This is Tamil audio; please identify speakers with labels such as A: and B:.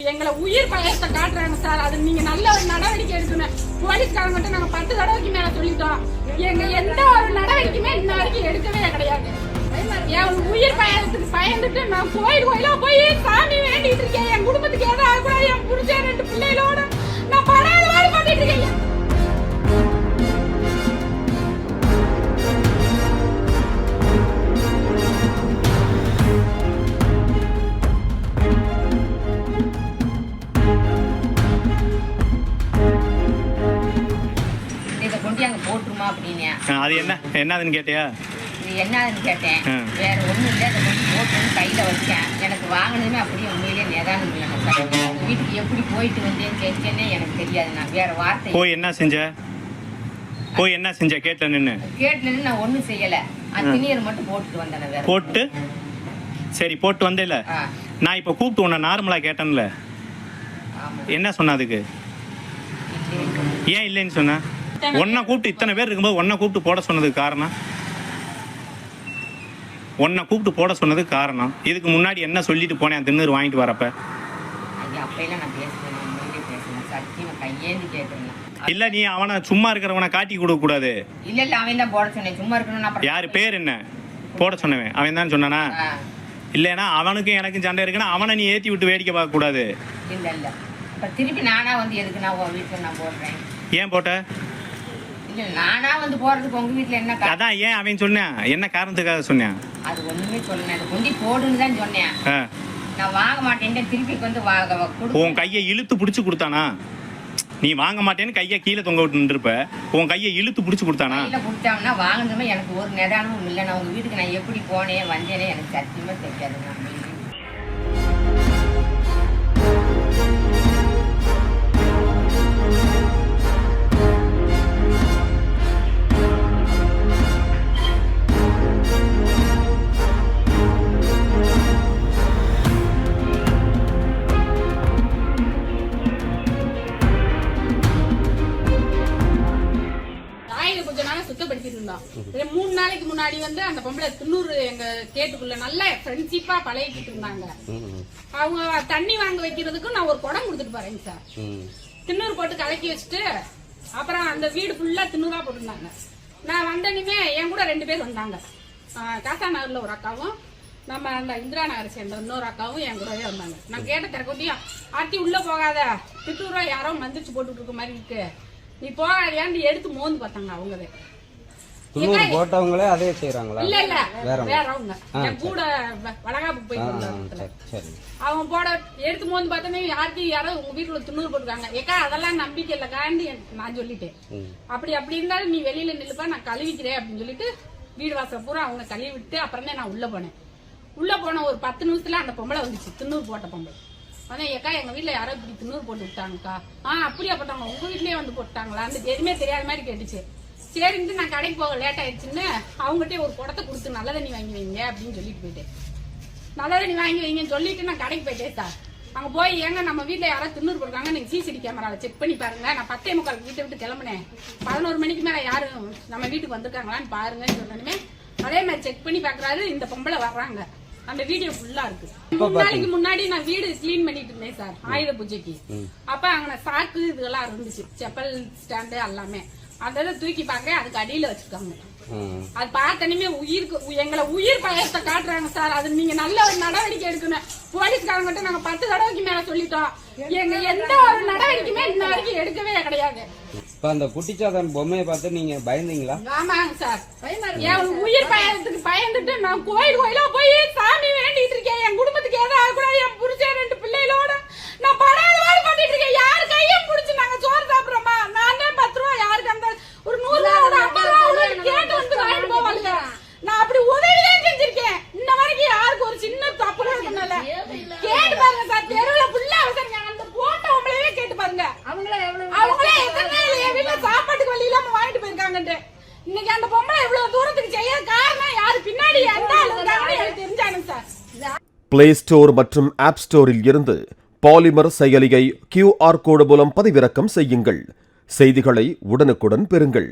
A: எங்களை உயிர் பயத்தை காட்டுறாங்க சார். அது நீங்க நல்ல ஒரு நடவடிக்கை எடுக்கணும். போலீஸ்காரங்கிட்ட நாங்க 10 தடவைக்கு மேல சொல்லிட்டோம். எங்க எந்த ஒரு நடவடிக்கையுமே இன்ன வரைக்கும் எடுக்கவே கிடையாது. என் உயிர் பயத்துக்கு பயந்துட்டு நான் கோயிலா போய் சாமி வேண்டிட்டு இருக்கேன். என் குடும்பத்துக்கு ஏதாவது கூட என் புருஷன் 2 பிள்ளைகளோட நான் படாத மாதிரி பண்ணிட்டு இருக்கேன்.
B: போட்டுருமா அப்படின்னு
C: அது என்னதுன்னு கேட்டியா?
B: என்னதுன்னு கேட்டேன். வேற ஒண்ணும் இல்லை, அதை கொண்டு போட்டுன்னு கையில வச்சேன். எனக்கு வாங்கினதுமே அப்படியே உண்மையிலே நிதானம் இல்லை. வீட்டுக்கு எப்படி போயிட்டு வந்தேன்னு கேட்டேன்னே எனக்கு தெரியாது. நான் வேற வார்த்தை
C: போய் என்ன செஞ்ச கேட்ல நின்று
B: நான் ஒண்ணும் செய்யல. திணியர் மட்டும் போட்டுட்டு வந்தேன். வேற
C: போட்டு சரி போட்டு வந்தேல. நான் இப்ப கூப்பிட்டு உன்னை நார்மலா கேட்டேன்ல, என்ன சொன்ன? அதுக்கு ஏன் இல்லைன்னு சொன்ன? ஒன்ன கூப்பிட்டு இத்தனை பேர் இருக்கும்போது ஒன்ன கூப்பிட்டு போட சொன்னதுக்கு காரணம் இதுக்கு முன்னாடி என்ன சொல்லிட்டு போனேன் திண்ணூறு வாங்கிட்டு வரப்ப? இல்ல நீ அவனை சும்மா இருக்கிறவனை காட்டி கொடுக்க கூடாது.
B: இல்ல இல்ல அவன் தான் போட சொன்னேன். சும்மா இருக்கணும்.
C: யாரு பேர் என்ன போட சொன்னவன்? அவன் தான் சொன்னானா? இல்லைன்னா அவனுக்கும் எனக்கும் சண்டை இருக்குன்னா அவனை நீ ஏத்தி விட்டு வேடிக்கை பார்க்க கூடாது.
B: இல்ல இல்ல இப்ப திருப்பி நானா வந்து எதுக்கு நான் வீட்டுல நான் போடுறேன்?
C: ஏன் போட்ட?
B: நானா வந்து போறதுக்கு உங்க வீட்டுல என்ன?
C: அதான் ஏன் அவன் சொன்னேன், என்ன காரணத்துக்காக சொன்னேன்?
B: அது ஒண்ணுமே சொன்னேன். அது கொண்டு போடுன்னு தான் சொன்னேன். நான் வாங்க மாட்டேன். திருப்பி வந்து
C: உன் கையை இழுத்து பிடிச்சு கொடுத்தானா? நீ வாங்க மாட்டேன்னு கையை கீழே தொங்க விட்டு இருப்ப, உன் கையை இழுத்து பிடிச்சு கொடுத்தானா?
B: கையில கொடுத்தாங்கன்னா வாங்கினதுமே எனக்கு ஒரு நிதானமும் இல்லை. நான் உங்க வீட்டுக்கு நான் எப்படி போனேன் வந்தேனே எனக்கு சத்தியமா தெரியாது.
A: சுத்தப்படுத்திட்டு 3 நாளைக்கு முன்னாடி வந்து அந்த பொம்பளை திண்ணூறு எங்க கேட்டுக்குள்ள நல்ல ஃப்ரெண்ட்ஷிப்பா பழகிட்டு இருந்தாங்க. அவங்க தண்ணி வாங்க வைக்கிறதுக்கு நான் ஒரு குடம் கொடுத்துட்டு போறேங்க சார். திண்ணூறு போட்டு கலக்கி வச்சுட்டு அப்புறம் அந்த வீடு ஃபுல்லா திண்ணூறா போட்டுருந்தாங்க. நான் வந்தனுமே என் கூட 2 பேர் வந்தாங்க. காசா நகர்ல ஒரு அக்காவும் நம்ம அந்த இந்திரா நகரை சேர்ந்த இன்னொரு அக்காவும் என் கூடவே வந்தாங்க. நான் கேட்ட திறக்கொட்டியும் ஆர்த்தி உள்ள போகாத, திட்டூரா யாரோ மந்திரிச்சு போட்டுட்டு இருக்க மாதிரி இருக்கு, நீ போகாதியான்னு எடுத்து மோந்து பார்த்தாங்க. அவங்களே
D: போட்டவங்களே அதே செய்யறாங்களா?
A: இல்ல இல்ல வேறவங்க கூட வளகாப்பு போயிட்டு அவங்க போட எடுத்து மோந்து பார்த்தோமே யாரோ உங்க வீட்டுல திண்ணூறு போட்டுருக்காங்க. ஏக்கா அதெல்லாம் நம்பிக்கை இல்லக்காண்டி நான் சொல்லிட்டேன். அப்படி இருந்தாலும் நீ வெளியில நில்லுப்பா, நான் கழுவிக்கிறேன் அப்படின்னு சொல்லிட்டு வீடு வாசல் பூரா அவங்க கழுவி விட்டு அப்புறம் தான் நான் உள்ள போனேன். உள்ள போன ஒரு 10 நிமிஷத்துல அந்த பொம்பளை வந்துச்சு, திண்ணூறு போட்ட பொம்பளை. அதான் ஏக்கா எங்க வீட்டுல யாரோ இப்படி திண்ணூறு போட்டு விட்டாங்கக்கா. அப்படியா போட்டாங்க, உங்க வீட்லயே வந்து போட்டாங்களா? அந்த எதுவுமே தெரியாத மாதிரி கேட்டுச்சு. சரின்ட்டு நான் கடைக்கு போக லேட் ஆயிடுச்சுன்னு அவங்ககிட்ட ஒரு குடத்தை கொடுத்து நல்ல தண்ணி வாங்கி வைங்க அப்படின்னு சொல்லிட்டு போயிட்டேன். நல்ல தண்ணி வாங்கி வைங்கன்னு சொல்லிட்டு நான் கடைக்கு போயிட்டேன் சார். அங்க போய் ஏங்க நம்ம வீட்டுல யாராவது திண்ணூறு போடுறாங்க, நீங்க சிசிடி கேமராவை செக் பண்ணி பாருங்க. நான் 10:45 வீட்டை விட்டு கிளம்புனேன். 11 மணிக்கு மேல யாரும் நம்ம வீட்டுக்கு வந்திருக்காங்களான்னு பாருங்கன்னு சொன்னே. அதே மாதிரி செக் பண்ணி பாக்குறாரு. இந்த பொம்பளை வர்றாங்க. அந்த வீடியோ ஃபுல்லா இருக்கு. 3 நாளைக்கு முன்னாடி நான் வீடு கிளீன் பண்ணிட்டு இருந்தேன் சார், ஆயுத பூஜைக்கு. அப்ப அங்க சாக்கு இதெல்லாம் இருந்துச்சு, செப்பல் ஸ்டாண்டு எல்லாமே. அதெல்லாம் தூக்கி பாக்க அதுக்கு அடியில வச்சிருக்காங்க. அது பார்த்தனுமே எங்களை உயிர் பயத்தை காட்டுறாங்க சார். அது நீங்க நல்ல ஒரு நடவடிக்கை எடுக்கணும். போலீஸ்காரங்கிட்ட நாங்க 10 தடவைக்கு மேல சொல்லிட்டோம். எங்க எந்த ஒரு நடவடிக்கையுமே இன்ன வரைக்கும் எடுக்கவே கிடையாது.
D: அந்த குட்டிச்சாத்தான் பொம்மையை பார்த்து நீங்க பயந்தீங்களா?
A: ஆமாங்க சார். என் உயிர் பயத்துக்கு பயந்துட்டு நான் கோயிலா போய் சாமி வேண்டிட்டு இருக்கேன். என் குடும்பத்துக்கு ஏதாவது கூட என் புருஷன் 2 பிள்ளைகளோட நான் படாத மாதிரி பண்ணிட்டு இருக்கேன். யாரு கையும் பிடிச்சு நாங்க சோறு சாப்பிடுறோமா? நான் 10 ரூபா யாருக்கு அந்த ஒரு 100 ரூபா 50 ரூபா கேட்டு வந்து வாங்கிட்டு போவாங்க. நான் அப்படி உதவிதான் செஞ்சிருக்கேன். இன்ன வரைக்கும் யாருக்கு ஒரு சின்ன தப்பு பண்ணல. கேட்டு பாருங்க சார், தெருவுல ஃபுல்லா அவசரம். அந்த போட்டவங்களே கேட்டு பாருங்க. அவங்களே என் வீட்டுல சாப்பாட்டுக்கு வழி இல்லாம வாங்கிட்டு போயிருக்காங்க. இன்னைக்கு அந்த பொம்பளை இவ்வளவு தூரத்துக்கு செய்ய காரணம் யாரு, பின்னாடி எந்த ஆளு இருக்காங்கன்னு எனக்கு தெரிஞ்சானுங்க சார்.
E: பிளே ஸ்டோர் மற்றும் ஆப் ஸ்டோரில் இருந்து பாலிமர் செயலியை QR கோடு மூலம் பதிவிறக்கம் செய்யுங்கள். செய்திகளை உடனுக்குடன் பெறுங்கள்.